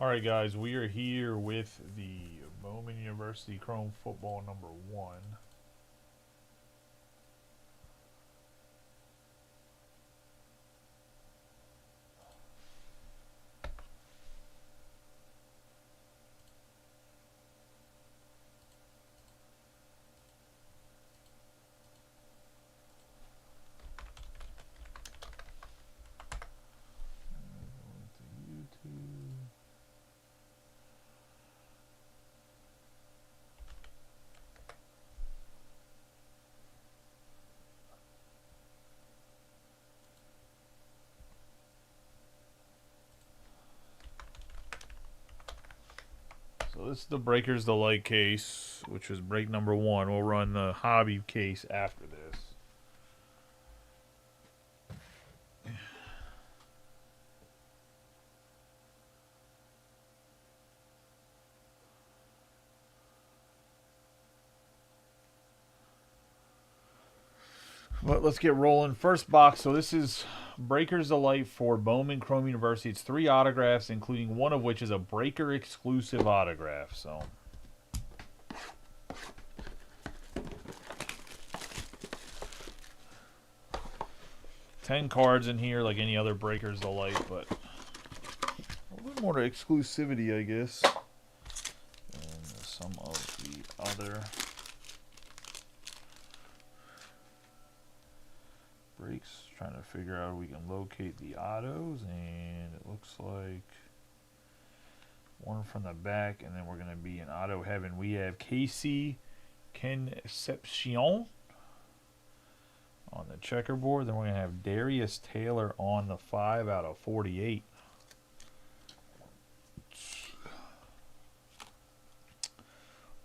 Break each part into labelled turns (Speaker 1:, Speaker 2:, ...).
Speaker 1: Alright guys, we are here with the Bowman University Chrome Football number 1. YouTube. So this is the Breakers Delight case, which was break number 1. We'll run the hobby case after this. But let's get rolling. First box. So this is Breakers Delight for Bowman Chrome University. It's 3 autographs, including one of which is a Breaker exclusive autograph. So 10 cards in here, like any other Breakers Delight, but a little more exclusivity, I guess, than some of the other breaks. Trying to figure out if we can locate the autos, and it looks like one from the back, and then we're going to be in auto heaven. We have Casey Concepcion on the checkerboard. Then we're going to have Darius Taylor on the 5 out of 48.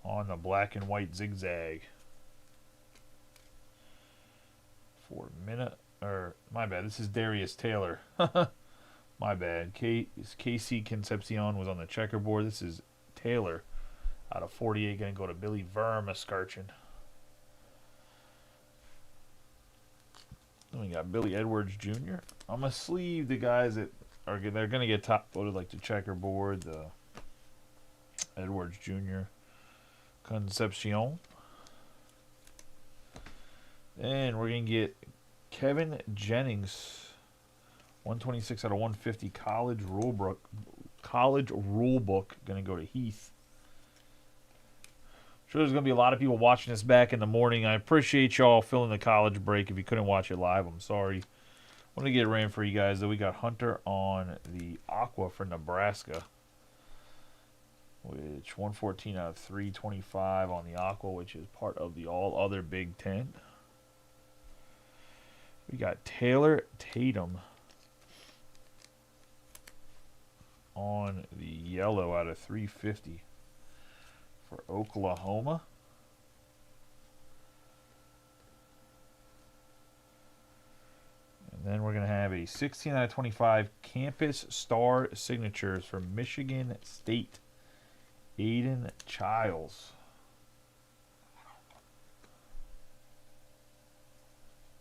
Speaker 1: On the black and white zigzag. For a minute. Or, my bad, this is Darius Taylor. My bad. Casey Concepcion was on the checkerboard. This is Taylor out of 48. Going to go to Billy Vermascarchin. Then we got Billy Edwards Jr. I'm going to sleeve the guys that are they're going to get top voted, like the checkerboard, the Edwards Jr. Concepcion. And we're going to get Kevin Jennings, 126 out of 150, college rulebook. Going to go to Heath. Sure, there's going to be a lot of people watching this back in the morning. I appreciate y'all filling the college break. If you couldn't watch it live, I'm sorry. I want to get it ran for you guys, though. We got Hunter on the Aqua for Nebraska, which 114 out of 325 on the Aqua, which is part of the all-other Big Ten. We got Taylor Tatum on the yellow out of 350 for Oklahoma. And then we're going to have a 16 out of 25 Campus Star Signatures for Michigan State, Aiden Childs.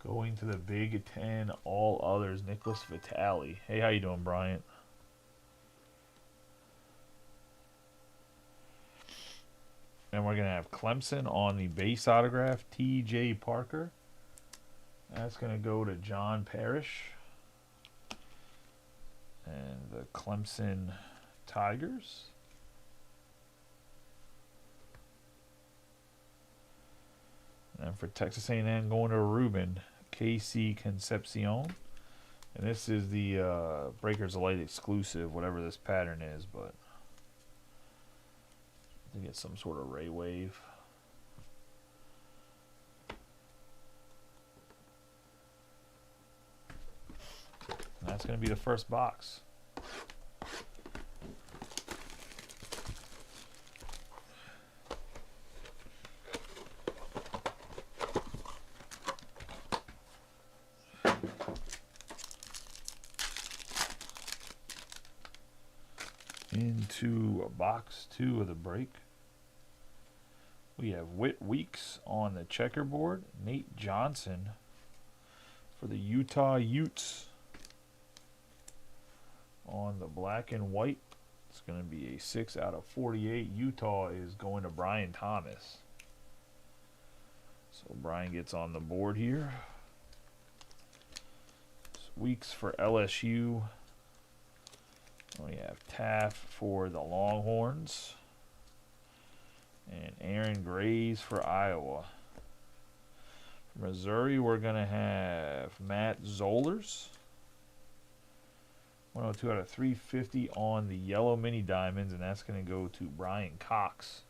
Speaker 1: Going to the Big Ten, all others, Nicholas Vitale. Hey, how you doing, Bryant? And we're going to have Clemson on the base autograph, T.J. Parker. That's going to go to John Parrish. And the Clemson Tigers. And for Texas A&M, going to Ruben, Casey Concepcion. And this is the Breakers Delight exclusive, whatever this pattern is, but I think it's some sort of ray wave. And that's going to be the first box. Into box 2 of the break. We have Whit Weeks on the checkerboard. Nate Johnson for the Utah Utes on the black and white. It's going to be a 6 out of 48. Utah is going to Brian Thomas. So Brian gets on the board here. Weeks for LSU. We have Taft for the Longhorns. And Aaron Graves for Iowa. For Missouri, we're going to have Matt Zollers. 102 out of 350 on the yellow mini diamonds, and that's going to go to Brian Cox.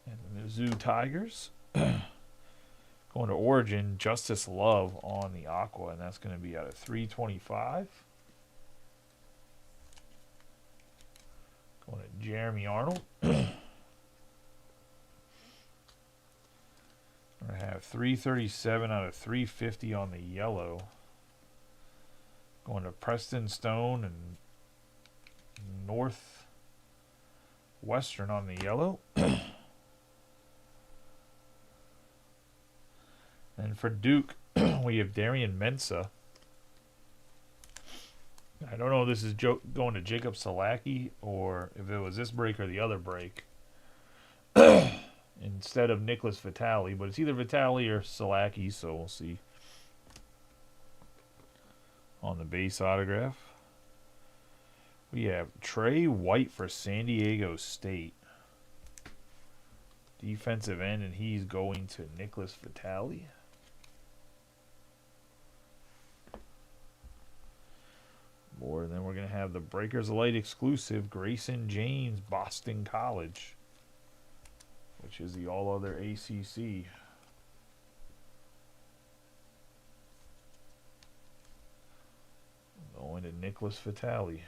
Speaker 1: And the Mizzou Tigers. Going to Oregon, Justice Love on the aqua, and that's going to be out of 325. Going to Jeremy Arnold. We're going to have 337 out of 350 on the yellow. Going to Preston Stone and Northwestern on the yellow. And for Duke, we have Darian Mensah. I don't know if this is going to Jacob Salaki or if it was this break or the other break instead of Nicholas Vitale, but it's either Vitale or Salaki, so we'll see. On the base autograph, we have Trey White for San Diego State. Defensive end, and he's going to Nicholas Vitale. And then we're going to have the Breakers Light exclusive, Grayson James, Boston College, which is the all-other ACC. Going to Nicholas Vitale.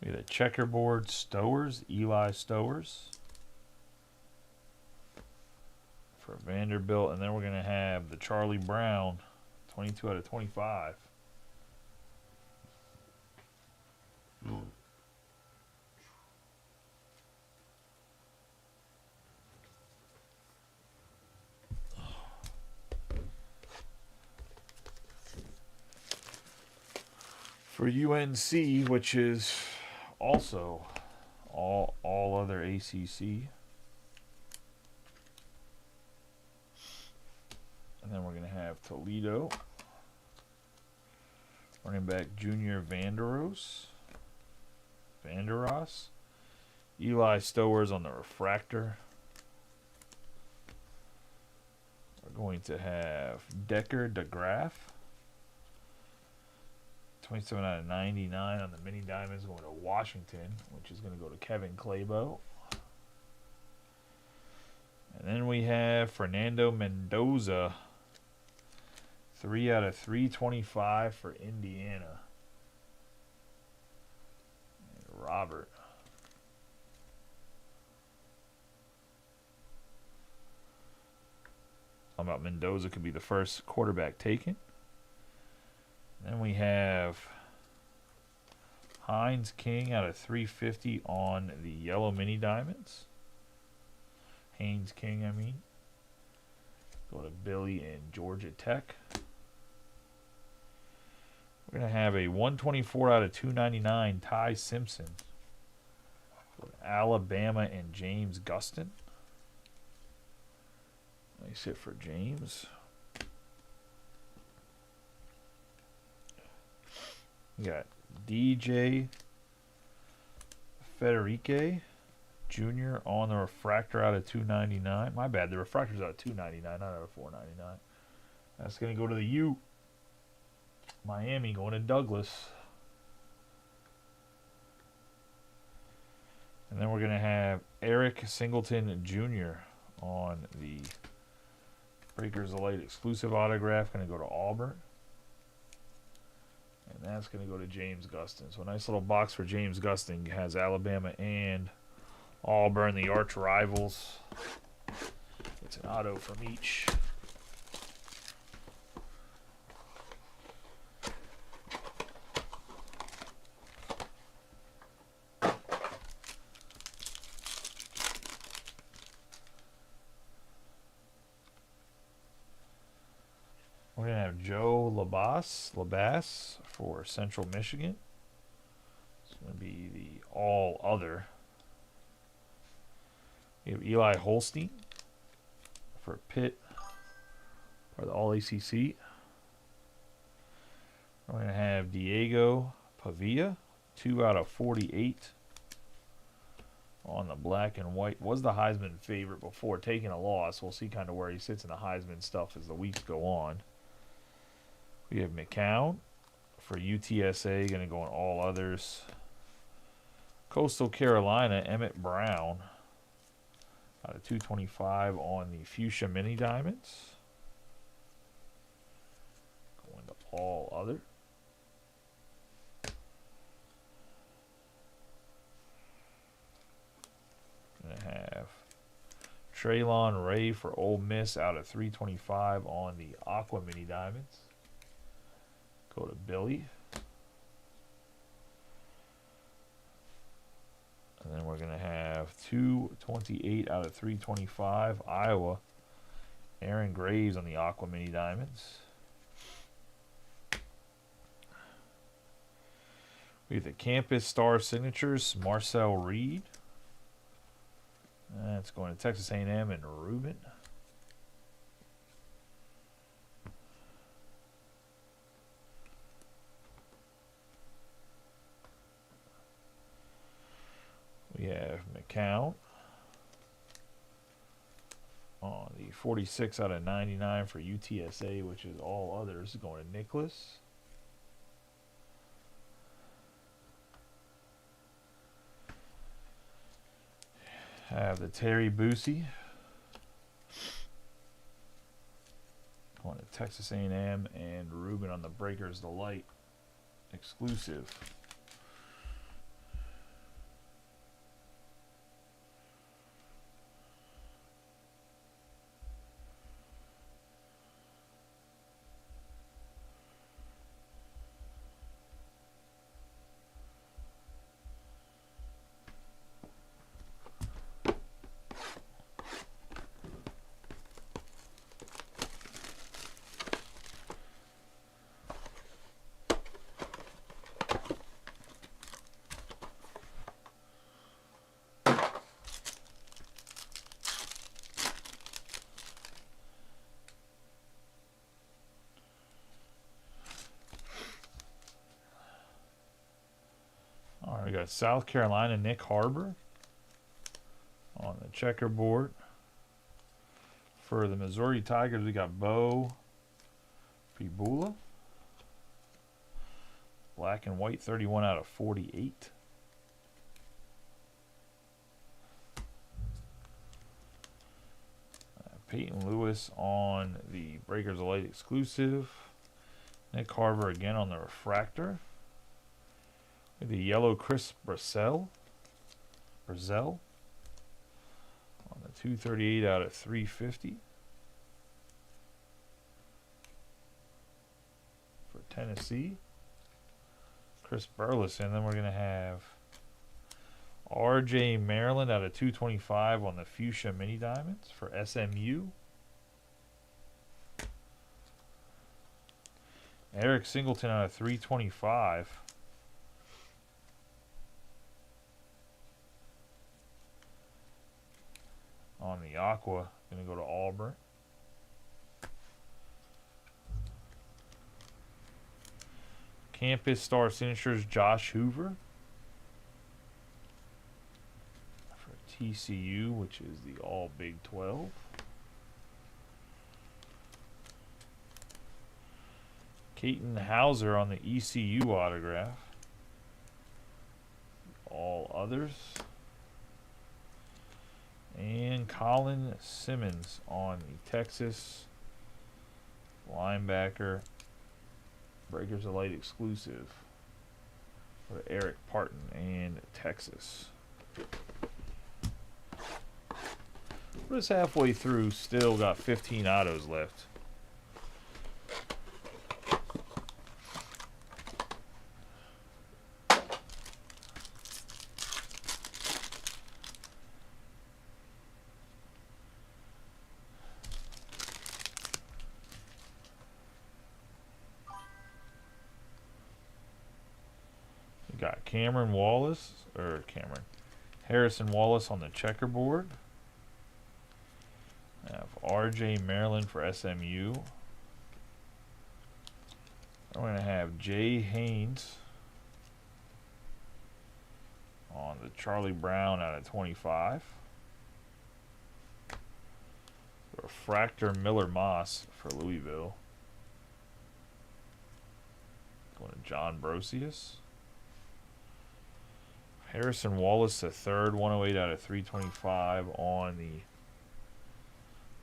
Speaker 1: We got a checkerboard Stowers, Eli Stowers for Vanderbilt. And then we're going to have the Charlie Brown, 22 out of 25. For UNC, which is also all other ACC. And then we're going to have Toledo. Running back Junior Vanderos. Eli Stowers on the refractor. We're going to have Decker DeGraff. 27 out of 99 on the mini diamonds, going to Washington, which is going to go to Kevin Claybo. And then we have Fernando Mendoza, 3 out of 325 for Indiana. And Robert. How about Mendoza could be the first quarterback taken? Then we have Hines King out of 350 on the yellow mini diamonds. Haynes King, I mean. Go to Billy and Georgia Tech. We're going to have a 124 out of 299 Ty Simpson. Go to Alabama and James Gustin. Nice hit for James. We got DJ Federique Jr. on the refractor out of 299. My bad, the refractor's out of 299, not out of 499. That's going to go to the U. Miami going to Douglas. And then we're going to have Eric Singleton Jr. on the Breakers of Light exclusive autograph. Going to go to Auburn. And that's going to go to James Gustin. So a nice little box for James Gustin. Has Alabama and Auburn, the arch rivals. It's an auto from each. We're going to have Joe Labas for Central Michigan. It's going to be the all other. We have Eli Holstein for Pitt for the All ACC. We're going to have Diego Pavia, 2/48 on the black and white. Was the Heisman favorite before taking a loss. We'll see kind of where he sits in the Heisman stuff as the weeks go on. We have McCown for UTSA, going to go on all others. Coastal Carolina, Emmett Brown, out of 225 on the Fuchsia Mini Diamonds. Going to all other. Going to have Traylon Ray for Ole Miss out of 325 on the Aqua Mini Diamonds. Go to Billy. And then we're going to have 228 out of 325 Iowa. Aaron Graves on the Aqua Mini Diamonds. We have the Campus Star Signatures, Marcel Reed. That's going to Texas A&M and Rubin. We have McCown on the 46/99 for UTSA, which is all others, going to Nicholas. Have the Terry Boosie going to Texas A&M and Rubin on the Breakers Delight exclusive. All right, we got South Carolina, Nick Harbor on the checkerboard. For the Missouri Tigers, we got Bo Pibula. Black and white, 31/48. Peyton Lewis on the Breakers Elite exclusive. Nick Harbor again on the refractor. The yellow Chris Brazell on the 238/350 for Tennessee. Chris Burleson. Then we're going to have RJ Maryland out of 225 on the Fuchsia Mini Diamonds for SMU. Eric Singleton out of 325. On the Aqua, going to go to Auburn. Campus Star Signatures, Josh Hoover for TCU, which is the all Big 12. Keaton Hauser on the ECU autograph. All others. And Colin Simmons on the Texas linebacker Breakers Elite exclusive for Eric Parton and Texas. But it's halfway through, still got 15 autos left. We got Harrison Wallace on the checkerboard. I have RJ Maryland for SMU. I'm going to have Jay Haynes on the Charlie Brown out of 25. Refractor Miller Moss for Louisville. Going to John Brosius. Harrison Wallace, the third, 108 out of 325 on the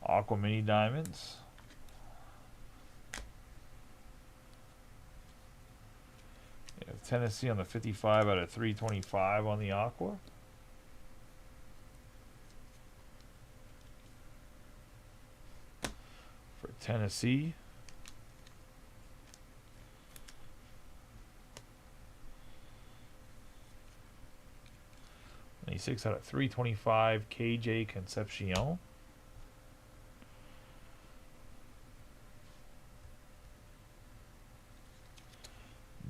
Speaker 1: Aqua Mini Diamonds. We have Tennessee on the 55 out of 325 on the Aqua. For Tennessee. Six out of 325, KJ Concepcion.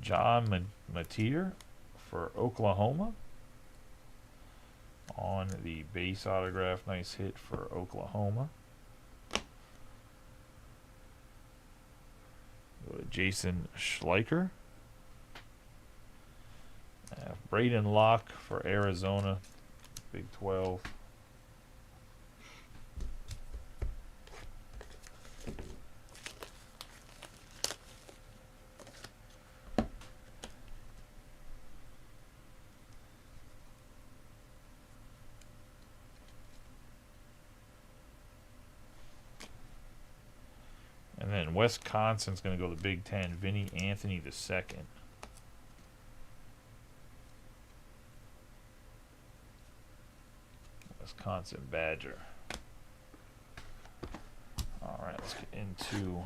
Speaker 1: John Mateer for Oklahoma. On the base autograph, nice hit for Oklahoma. Go to Jason Schleicher. Braden Locke for Arizona, Big 12. And then Wisconsin's going to go to the Big 10, Vinny Anthony II. Wisconsin Badger. All right, let's get into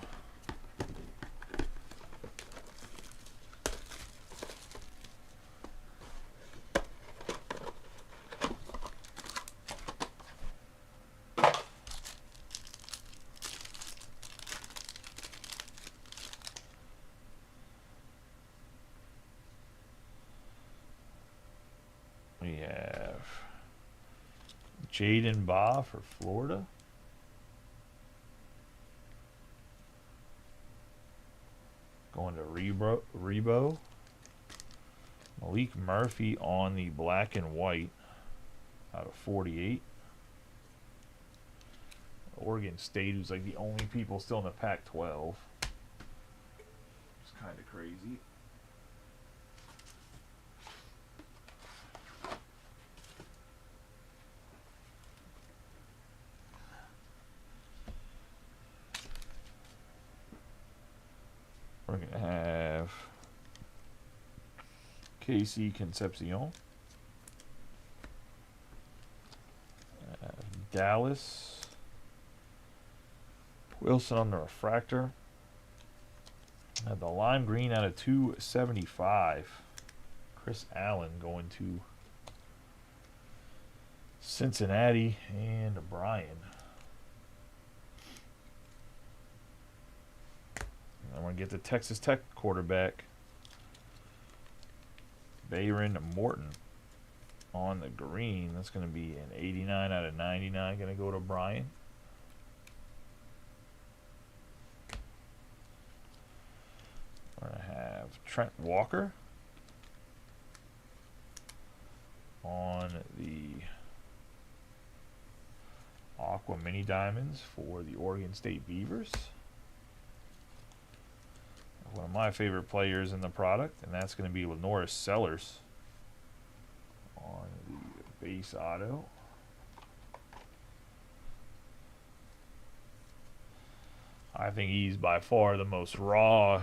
Speaker 1: we have Jaden Baugh for Florida. Going to Rebo. Malik Murphy on the black and white out of 48. Oregon State, who's like the only people still in the Pac-12. It's kind of crazy. We're going to have KC Concepcion. Dallas. Wilson on the refractor. The lime green out of 275. Chris Allen going to Cincinnati and Bryan. I'm going to get the Texas Tech quarterback, Bayron Morton, on the green. That's going to be an 89 out of 99. Going to go to Bryan. We're going to have Trent Walker on the Aqua Mini Diamonds for the Oregon State Beavers. One of my favorite players in the product, and that's going to be Lenoris Sellers on the base auto. I think he's by far the most raw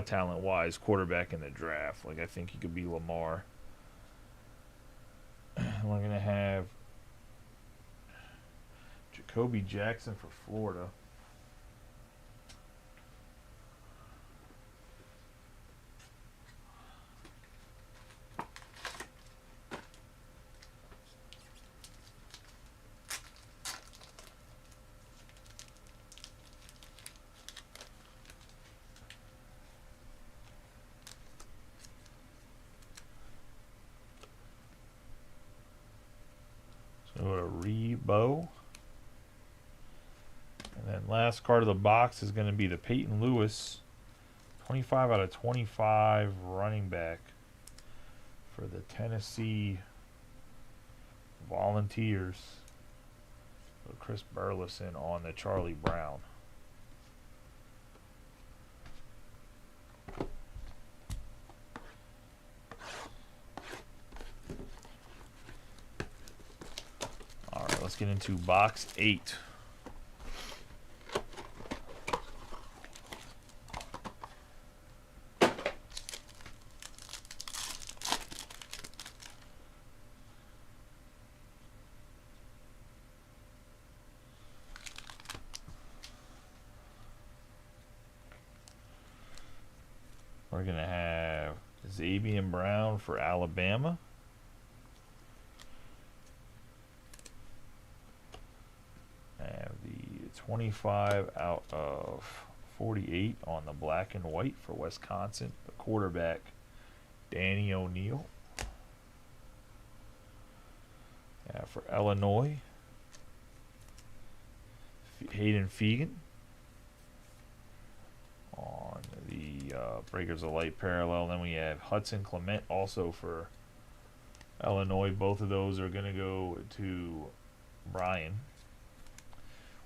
Speaker 1: talent-wise quarterback in the draft. Like, I think he could be Lamar. We're going to have Jacoby Jackson for Florida. So go to Rebo. And then last card of the box is going to be the Peyton Lewis, 25 out of 25 running back for the Tennessee Volunteers. So Chris Burleson on the Charlie Brown. All right, let's get into box 8. We're going to have Xavier Brown for Alabama. Have the 25 out of 48 on the black and white for Wisconsin. The quarterback, Danny O'Neal. For Illinois, Hayden Fegan. On the Breakers of Light parallel. Then we have Hudson Clement also for Illinois. Both of those are going to go to Brian.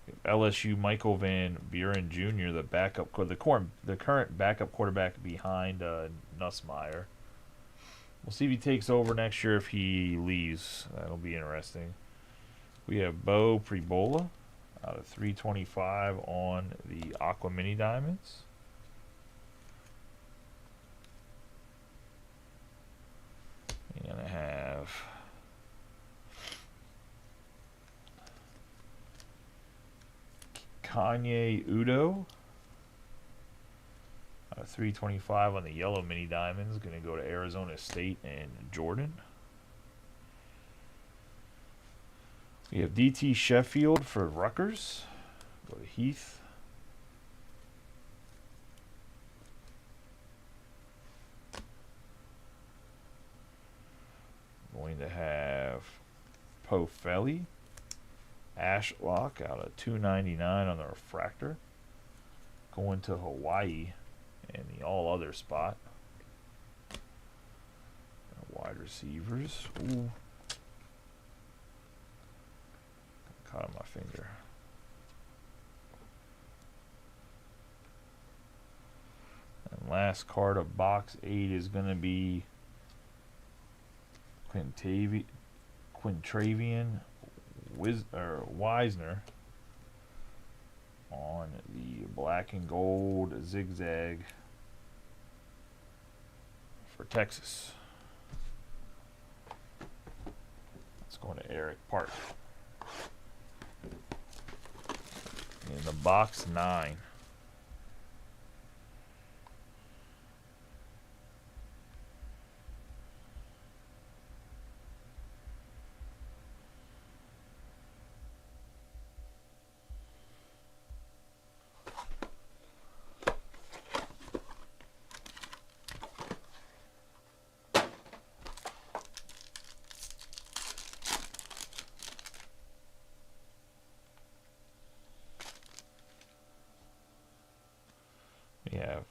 Speaker 1: We have LSU Michael Van Buren Jr., the backup, the current backup quarterback behind Nussmeier. We'll see if he takes over next year. If he leaves, that'll be interesting. We have Bo Prebola out of 325 on the Aqua Mini Diamonds. You're going to have Kanye Udo out of 325 on the Yellow Mini Diamonds. Going to go to Arizona State and Jordan. We have DT Sheffield for Rutgers. Go to Heath. Going to have Pofelli, Ashlock out of 299 on the refractor. Going to Hawaii in the all other spot. Wide receivers. Ooh. Caught on my finger. And last card of box 8 is going to be Quintravian Wisner on the black and gold zigzag for Texas. Let's go to Eric Park. In the box 9. We have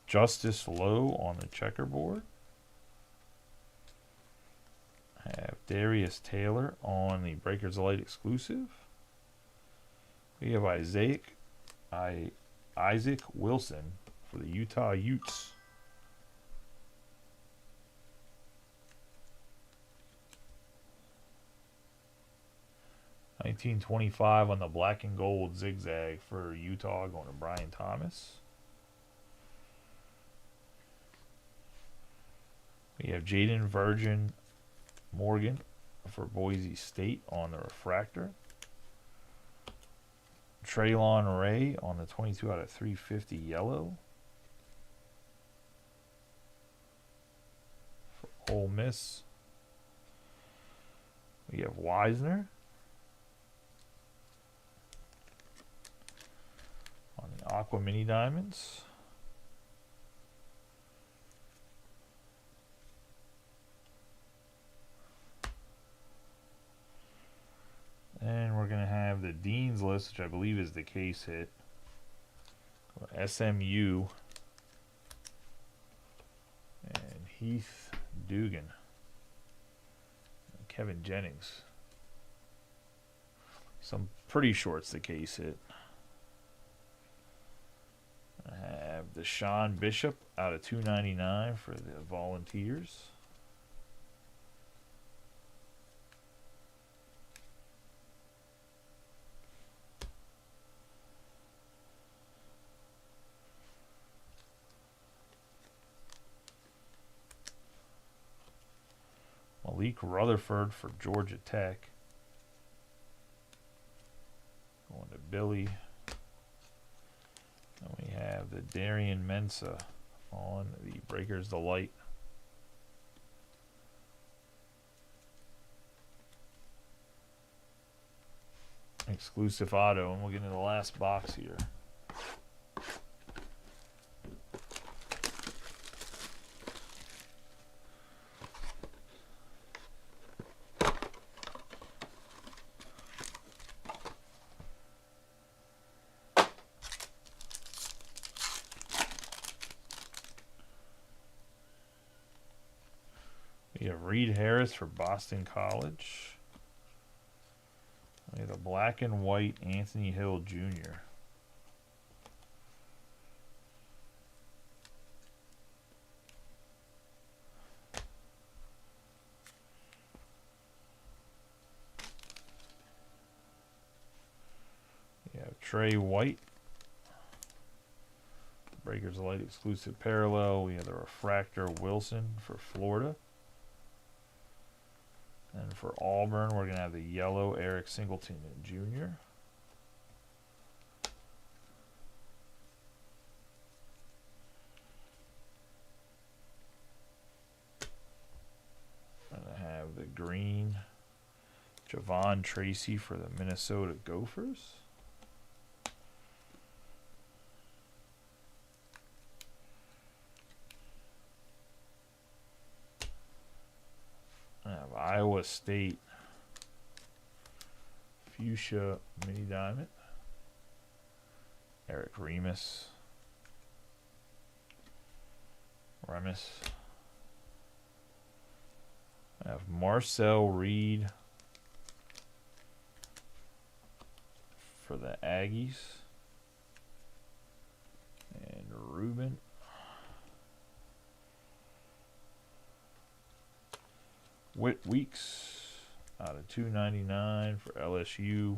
Speaker 1: Justice Lowe on the checkerboard. Have Darius Taylor on the Breakers of Light exclusive. We have Isaac Wilson for the Utah Utes. $19.25 on the black and gold zigzag for Utah, going to Brian Thomas. We have Jaden Virgin Morgan for Boise State on the refractor. Traylon Ray on the 22 out of 350 yellow. For Ole Miss, we have Wisner. On the Aqua Mini Diamonds. And we're going to have the Dean's List, which I believe is the case hit. SMU. And Heath Dugan. And Kevin Jennings. Some pretty short's the case hit. I have the Sean Bishop out of 299 for the Volunteers. Malik Rutherford for Georgia Tech. Going to Billy. And we have the Darian Mensah on the Breakers Delight. Exclusive auto, and we'll get into the last box here. We have Reed Harris for Boston College. We have the black and white Anthony Hill Jr. We have Trey White. Breakers Light exclusive parallel. We have the Refractor Wilson for Florida. And for Auburn, we're going to have the yellow Eric Singleton Jr. And I have the green Javon Tracy for the Minnesota Gophers. I have Iowa State Fuchsia Mini Diamond. Eric Remus. I have Marcel Reed for the Aggies. And Ruben. Whit Weeks out of 299 for LSU.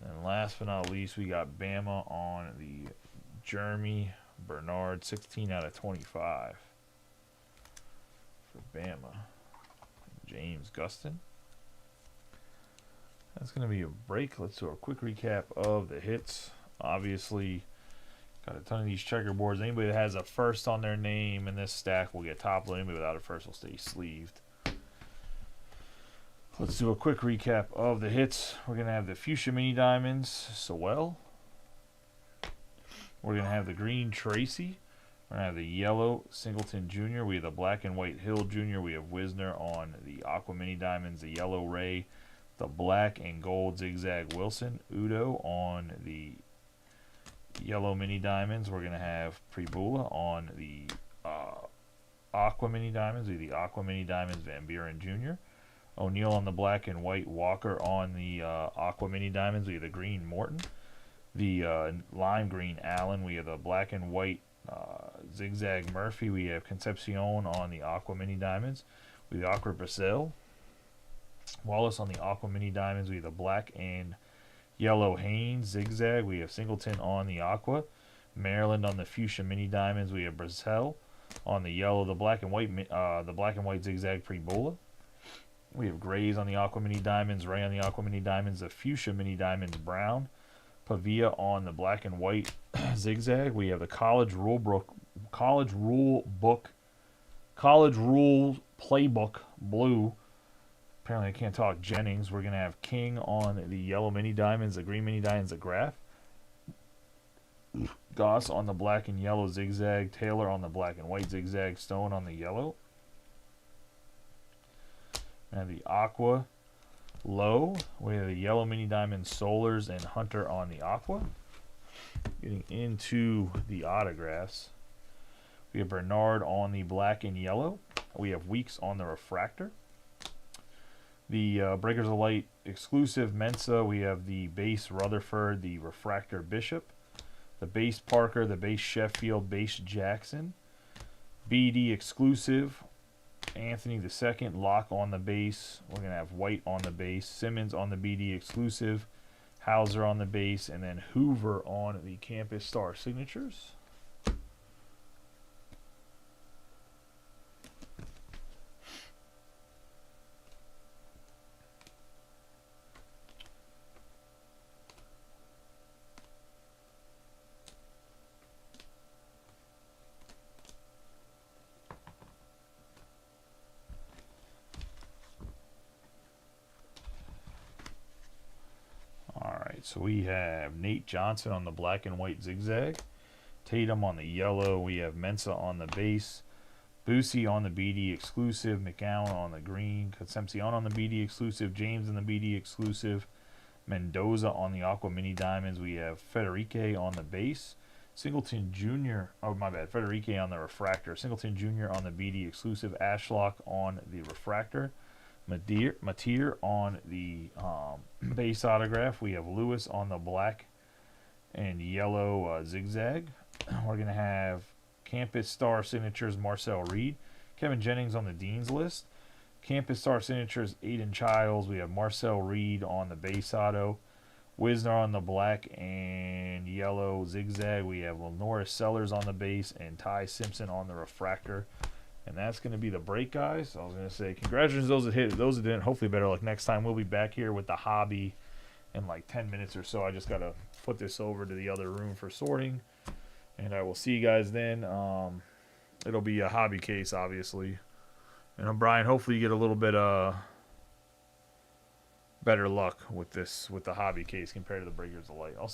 Speaker 1: And last but not least, we got Bama on the Jeremy Bernard, 16 out of 25 for Bama. James Gustin. That's going to be a break. Let's do a quick recap of the hits. Obviously, got a ton of these checkerboards. Anybody that has a first on their name in this stack will get top loaded. Anybody without a first will stay sleeved. Let's do a quick recap of the hits. We're going to have the Fuchsia Mini Diamonds, Sewell. We're going to have the green Tracy. We're going to have the yellow Singleton Jr. We have the black and white Hill Jr. We have Wisner on the Aqua Mini Diamonds, the yellow Ray, the black and gold Zigzag Wilson. Udo on the yellow Mini Diamonds. We're going to have Pribula on the Aqua Mini Diamonds. We have the Aqua Mini Diamonds, Van Buren Jr. O'Neal on the black and white. Walker on the Aqua Mini Diamonds. We have the green Morton. The lime green Allen. We have the black and white Zigzag Murphy. We have Concepcion on the Aqua Mini Diamonds. We have Aqua Brazil. Wallace on the Aqua Mini Diamonds. We have the black and yellow Haynes Zigzag. We have Singleton on the Aqua. Maryland on the Fuchsia Mini Diamonds. We have Brazil. on the yellow, the black and white zigzag pre-bola. We have grays on the aqua mini diamonds, ray on the aqua mini diamonds, the fuchsia mini diamonds brown, Pavia on the black and white zigzag. We have the college rule playbook blue. Apparently I can't talk. Jennings. We're gonna have King on the yellow mini diamonds, the green mini diamonds, the graph. Goss on the black and yellow zigzag, Taylor on the black and white zigzag, Stone on the yellow. And the aqua low, we have the yellow mini diamond Solars and Hunter on the aqua. Getting into the autographs, we have Bernard on the black and yellow. We have Weeks on the refractor. The Breakers of Light exclusive Mensa, we have the base Rutherford, the refractor Bishop, the base Parker, the base Sheffield, base Jackson. BD exclusive Anthony II, Locke on the base. We're going to have White on the base, Simmons on the BD exclusive, Hauser on the base, and then Hoover on the Campus Star signatures. So we have Nate Johnson on the black and white zigzag, Tatum on the yellow, we have Mensa on the base, Boosie on the BD exclusive, McGowan on the green, Concepcion on the BD exclusive, James on the BD exclusive, Mendoza on the aqua mini diamonds, we have Federique on the base, Singleton Jr., Federique on the refractor, Singleton Jr. on the BD exclusive, Ashlock on the refractor, Mateer on the base autograph. We have Lewis on the black and yellow zigzag. We're going to have Campus Star signatures Marcel Reed. Kevin Jennings on the Dean's list. Campus Star signatures Aiden Childs. We have Marcel Reed on the base auto. Wisner on the black and yellow zigzag. We have Lenora Sellers on the base and Ty Simpson on the refractor. And that's going to be the break, guys. I was going to say congratulations to those that hit it. Those that didn't, hopefully better luck next time. We'll be back here with the hobby in like 10 minutes or so. I just got to put this over to the other room for sorting. And I will see you guys then. It'll be a hobby case, obviously. And Brian, hopefully you get a little bit better luck with the hobby case compared to the Breakers of Light. I'll see you.